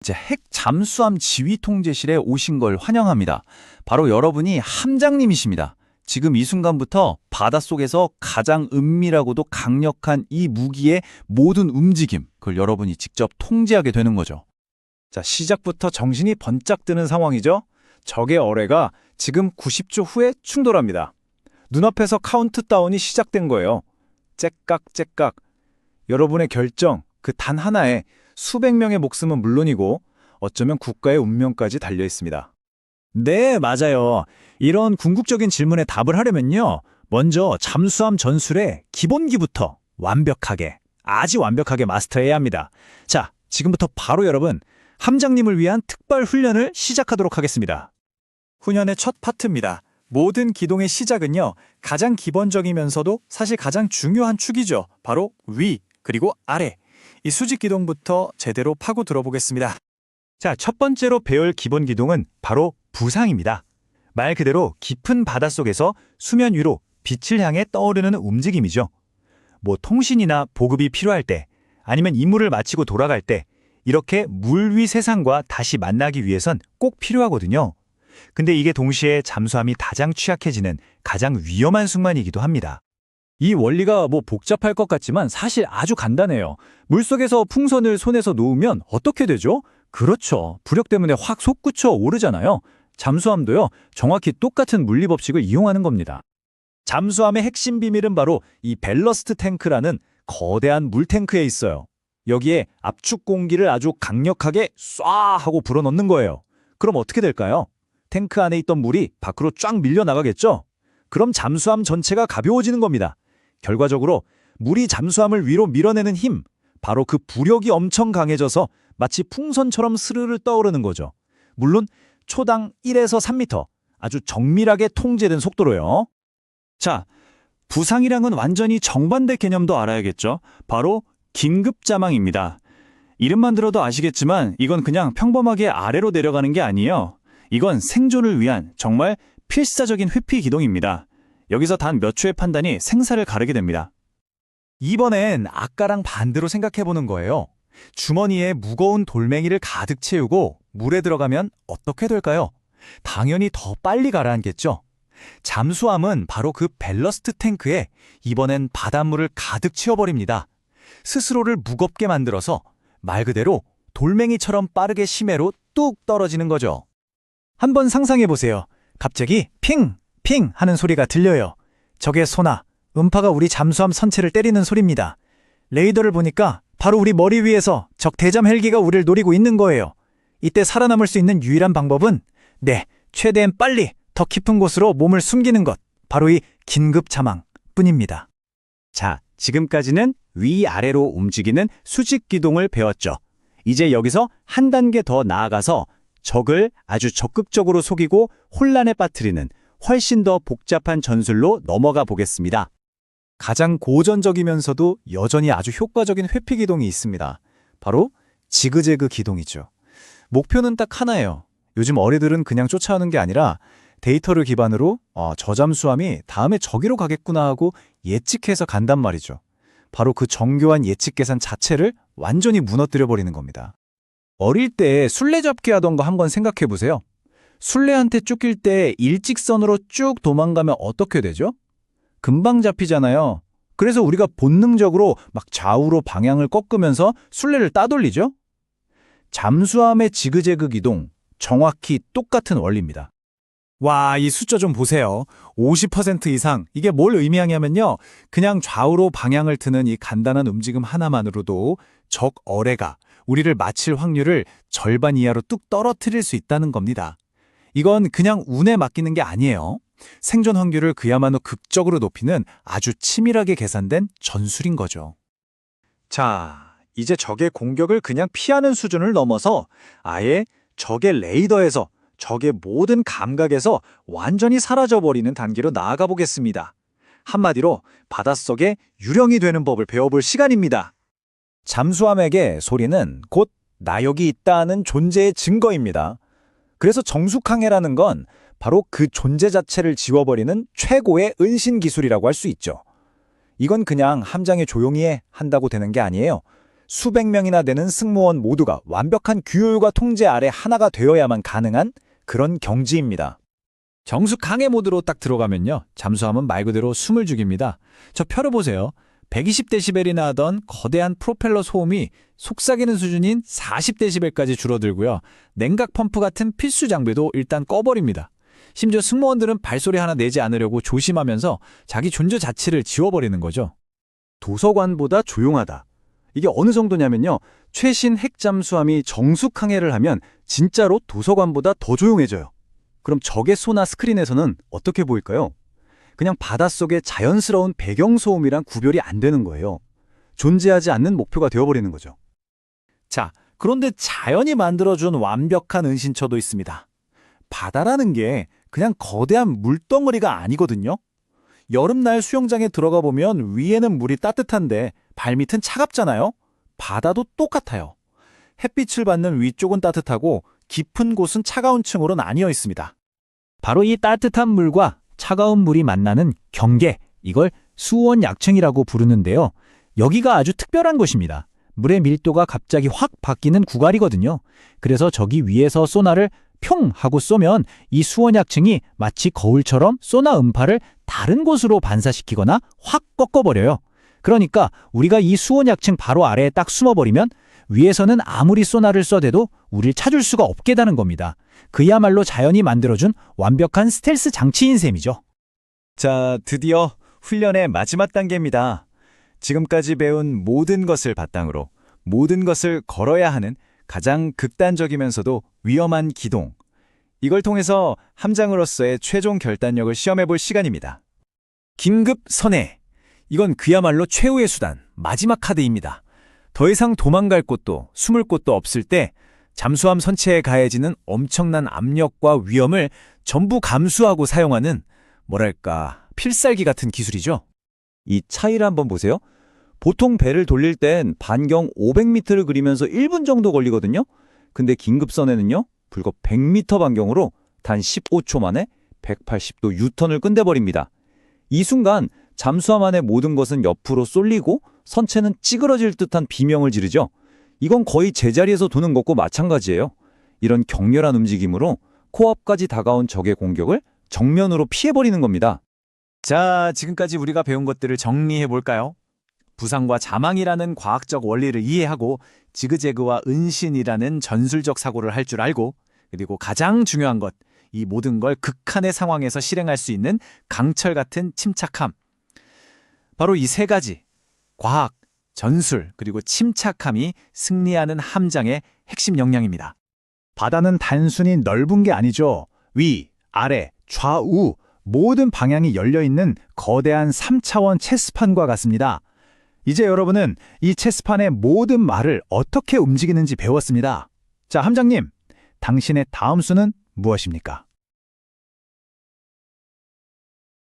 이제 핵 잠수함 지휘 통제실에 오신 걸 환영합니다. 바로 여러분이 함장님이십니다. 지금 이 순간부터 바닷속에서 가장 은밀하고도 강력한 이 무기의 모든 움직임, 그걸 여러분이 직접 통제하게 되는 거죠. 자, 시작부터 정신이 번쩍 드는 상황이죠. 적의 어뢰가 지금 90초 후에 충돌합니다. 눈앞에서 카운트다운이 시작된 거예요. 째깍째깍. 여러분의 결정, 그 단 하나에 수백 명의 목숨은 물론이고 어쩌면 국가의 운명까지 달려 있습니다. 네, 맞아요. 이런 궁극적인 질문에 답을 하려면요. 먼저 잠수함 전술의 기본기부터 완벽하게, 아주 완벽하게 마스터해야 합니다. 자, 지금부터 바로 여러분, 함장님을 위한 특별 훈련을 시작하도록 하겠습니다. 훈련의 첫 파트입니다. 모든 기동의 시작은요, 가장 기본적이면서도 사실 가장 중요한 축이죠. 바로 위, 그리고 아래. 이 수직 기동부터 제대로 파고 들어보겠습니다. 자, 첫 번째로 배울 기본 기동은 바로 부상입니다. 말 그대로 깊은 바닷속에서 수면 위로 빛을 향해 떠오르는 움직임이죠. 뭐 통신이나 보급이 필요할 때, 아니면 임무를 마치고 돌아갈 때, 이렇게 물 위 세상과 다시 만나기 위해선 꼭 필요하거든요. 근데 이게 동시에 잠수함이 가장 취약해지는 가장 위험한 순간이기도 합니다. 이 원리가 뭐 복잡할 것 같지만 사실 아주 간단해요. 물속에서 풍선을 손에서 놓으면 어떻게 되죠? 그렇죠. 부력 때문에 확 솟구쳐 오르잖아요. 잠수함도요, 정확히 똑같은 물리 법칙을 이용하는 겁니다. 잠수함의 핵심 비밀은 바로 이 밸러스트 탱크라는 거대한 물탱크에 있어요. 여기에 압축 공기를 아주 강력하게 쏴 하고 불어넣는 거예요. 그럼 어떻게 될까요? 탱크 안에 있던 물이 밖으로 쫙 밀려나가겠죠? 그럼 잠수함 전체가 가벼워지는 겁니다. 결과적으로 물이 잠수함을 위로 밀어내는 힘, 바로 그 부력이 엄청 강해져서 마치 풍선처럼 스르르 떠오르는 거죠. 물론 초당 1에서 3m, 아주 정밀하게 통제된 속도로요. 자, 부상이랑은 완전히 정반대 개념도 알아야겠죠. 바로 긴급자망입니다. 이름만 들어도 아시겠지만 이건 그냥 평범하게 아래로 내려가는 게 아니에요. 이건 생존을 위한 정말 필사적인 회피 기동입니다. 여기서 단 몇 초의 판단이 생사를 가르게 됩니다. 이번엔 아까랑 반대로 생각해보는 거예요. 주머니에 무거운 돌멩이를 가득 채우고 물에 들어가면 어떻게 될까요? 당연히 더 빨리 가라앉겠죠. 잠수함은 바로 그 밸러스트 탱크에 이번엔 바닷물을 가득 채워버립니다. 스스로를 무겁게 만들어서 말 그대로 돌멩이처럼 빠르게 심해로 뚝 떨어지는 거죠. 한번 상상해보세요. 갑자기 핑! 핑! 하는 소리가 들려요. 적의 소나, 음파가 우리 잠수함 선체를 때리는 소리입니다. 레이더를 보니까 바로 우리 머리 위에서 적 대잠 헬기가 우리를 노리고 있는 거예요. 이때 살아남을 수 있는 유일한 방법은 최대한 빨리 더 깊은 곳으로 몸을 숨기는 것, 바로 이 긴급 자망뿐입니다. 자, 지금까지는 위아래로 움직이는 수직 기동을 배웠죠. 이제 여기서 한 단계 더 나아가서 적을 아주 적극적으로 속이고 혼란에 빠뜨리는 훨씬 더 복잡한 전술로 넘어가 보겠습니다. 가장 고전적이면서도 여전히 아주 효과적인 회피 기동이 있습니다. 바로 지그재그 기동이죠. 목표는 딱 하나예요. 요즘 어리들은 그냥 쫓아오는 게 아니라 데이터를 기반으로 저 잠수함이 다음에 저기로 가겠구나 하고 예측해서 간단 말이죠. 바로 그 정교한 예측 계산 자체를 완전히 무너뜨려버리는 겁니다. 어릴 때 술래잡기 하던 거 한번 생각해 보세요. 술래한테 쫓길 때 일직선으로 쭉 도망가면 어떻게 되죠? 금방 잡히잖아요. 그래서 우리가 본능적으로 막 좌우로 방향을 꺾으면서 술래를 따돌리죠? 잠수함의 지그재그 기동, 정확히 똑같은 원리입니다. 와, 이 숫자 좀 보세요. 50% 이상. 이게 뭘 의미하냐면요. 그냥 좌우로 방향을 트는 이 간단한 움직임 하나만으로도 적 어뢰가 우리를 맞힐 확률을 절반 이하로 뚝 떨어뜨릴 수 있다는 겁니다. 이건 그냥 운에 맡기는 게 아니에요. 생존 확률을 그야말로 극적으로 높이는 아주 치밀하게 계산된 전술인 거죠. 자, 이제 적의 공격을 그냥 피하는 수준을 넘어서 아예 적의 레이더에서, 적의 모든 감각에서 완전히 사라져버리는 단계로 나아가 보겠습니다. 한마디로 바닷속에 유령이 되는 법을 배워볼 시간입니다. 잠수함에게 소리는 곧 나 여기 있다는 존재의 증거입니다. 그래서 정숙항해라는 건 바로 그 존재 자체를 지워버리는 최고의 은신 기술이라고 할 수 있죠. 이건 그냥 함장이 조용히 해 한다고 되는 게 아니에요. 수백 명이나 되는 승무원 모두가 완벽한 규율과 통제 아래 하나가 되어야만 가능한 그런 경지입니다. 정수 강해 모드로 딱 들어가면요. 잠수함은 말 그대로 숨을 죽입니다. 저 표를 보세요. 120데시벨이나 하던 거대한 프로펠러 소음이 속삭이는 수준인 40데시벨까지 줄어들고요. 냉각 펌프 같은 필수 장비도 일단 꺼버립니다. 심지어 승무원들은 발소리 하나 내지 않으려고 조심하면서 자기 존재 자체를 지워버리는 거죠. 도서관보다 조용하다. 이게 어느 정도냐면요. 최신 핵잠수함이 정숙 항해를 하면 진짜로 도서관보다 더 조용해져요. 그럼 적의 소나 스크린에서는 어떻게 보일까요? 그냥 바닷속의 자연스러운 배경소음이랑 구별이 안 되는 거예요. 존재하지 않는 목표가 되어버리는 거죠. 자, 그런데 자연이 만들어준 완벽한 은신처도 있습니다. 바다라는 게 그냥 거대한 물덩어리가 아니거든요. 여름날 수영장에 들어가 보면 위에는 물이 따뜻한데 발밑은 차갑잖아요. 바다도 똑같아요. 햇빛을 받는 위쪽은 따뜻하고 깊은 곳은 차가운 층으로 나뉘어 있습니다. 바로 이 따뜻한 물과 차가운 물이 만나는 경계, 이걸 수온약층이라고 부르는데요. 여기가 아주 특별한 곳입니다. 물의 밀도가 갑자기 확 바뀌는 구갈이거든요. 그래서 저기 위에서 소나를 평 하고 쏘면 이 수온약층이 마치 거울처럼 소나 음파를 다른 곳으로 반사시키거나 확 꺾어버려요. 그러니까 우리가 이 수온약층 바로 아래에 딱 숨어버리면 위에서는 아무리 소나를 쏘대도 우릴 찾을 수가 없게 되는 겁니다. 그야말로 자연이 만들어준 완벽한 스텔스 장치인 셈이죠. 자, 드디어 훈련의 마지막 단계입니다. 지금까지 배운 모든 것을 바탕으로 모든 것을 걸어야 하는 가장 극단적이면서도 위험한 기동. 이걸 통해서 함장으로서의 최종 결단력을 시험해볼 시간입니다. 긴급 선회. 이건 그야말로 최후의 수단, 마지막 카드입니다. 더 이상 도망갈 곳도 숨을 곳도 없을 때 잠수함 선체에 가해지는 엄청난 압력과 위험을 전부 감수하고 사용하는 뭐랄까 필살기 같은 기술이죠. 이 차이를 한번 보세요. 보통 배를 돌릴 땐 반경 500m를 그리면서 1분 정도 걸리거든요. 근데 긴급선에는요. 불과 100m 반경으로 단 15초 만에 180도 유턴을 끝내버립니다. 이 순간 잠수함 안의 모든 것은 옆으로 쏠리고 선체는 찌그러질 듯한 비명을 지르죠. 이건 거의 제자리에서 도는 것과 마찬가지예요. 이런 격렬한 움직임으로 코앞까지 다가온 적의 공격을 정면으로 피해버리는 겁니다. 자, 지금까지 우리가 배운 것들을 정리해볼까요? 부상과 자망이라는 과학적 원리를 이해하고 지그재그와 은신이라는 전술적 사고를 할 줄 알고, 그리고 가장 중요한 것, 이 모든 걸 극한의 상황에서 실행할 수 있는 강철 같은 침착함. 바로 이 세 가지, 과학, 전술, 그리고 침착함이 승리하는 함장의 핵심 역량입니다. 바다는 단순히 넓은 게 아니죠. 위, 아래, 좌우 모든 방향이 열려있는 거대한 3차원 체스판과 같습니다. 이제 여러분은 이 체스판의 모든 말을 어떻게 움직이는지 배웠습니다. 자, 함장님, 당신의 다음 수는 무엇입니까?